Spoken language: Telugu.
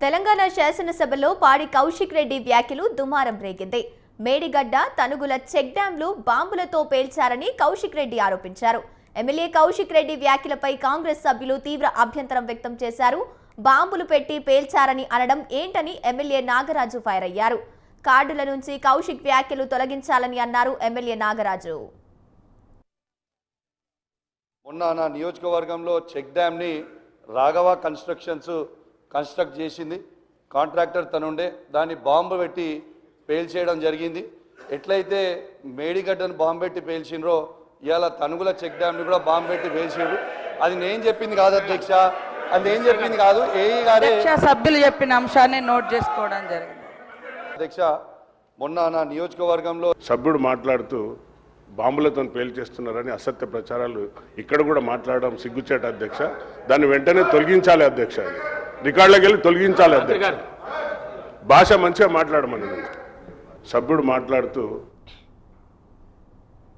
తెలంగాణ శాసనసభలో పాడి కౌశిక్ రెడ్డి వ్యాఖ్యలు దుమారం రేగింది. మేడిగడ్డ తనుగుల చెక్ డ్యాంలు బాంబులతో పేల్చారని కౌశిక్ రెడ్డి ఆరోపించారు. ఎమ్మెల్యే కౌశిక్ రెడ్డి వ్యాఖ్యలపై కాంగ్రెస్ సభ్యులు తీవ్ర అభ్యంతరం వ్యక్తం చేశారు. బాంబులు పెట్టి పేల్చారని అనడం ఏంటని ఎమ్మెల్యే నాగరాజు ఫైర్ అయ్యారు. కార్డుల నుంచి కౌశిక్ వ్యాఖ్యలు తొలగించాలని అన్నారు ఎమ్మెల్యే నాగరాజు. మొన్న నా నియోజకవర్గంలో చెక్ డ్యామ్ని రాఘవ కన్స్ట్రక్షన్స్ కన్స్ట్రక్ట్ చేసింది. కాంట్రాక్టర్ తనుండే దాన్ని బాంబు పెట్టి పేల్చేయడం జరిగింది. ఎట్లయితే మేడిగడ్డను బాంబు పెట్టి పేల్చిండ్రో ఇవాళ తనుగుల చెక్ డ్యామ్ని కూడా బాంబు పెట్టి పేల్చారు. అది నేను చెప్పింది కాదు అధ్యక్ష, అది నేను చెప్పింది కాదు, ఏఈ గారే సభ్యులు చెప్పిన అంశాన్ని నోట్ చేసుకోవడం జరిగింది. అధ్యక్ష, మొన్న నా నియోజకవర్గంలో సభ్యుడు మాట్లాడుతూ బాంబులతో పేల్చేస్తున్నారని అసత్య ప్రచారాలు ఇక్కడ కూడా మాట్లాడడం సిగ్గుచేట అధ్యక్ష. దాన్ని వెంటనే తొలగించాలి అధ్యక్ష. అది రికార్డులోకి వెళ్ళి తొలగించాలి అధ్యక్ష. భాష మంచిగా మాట్లాడమని సభ్యుడు మాట్లాడుతూ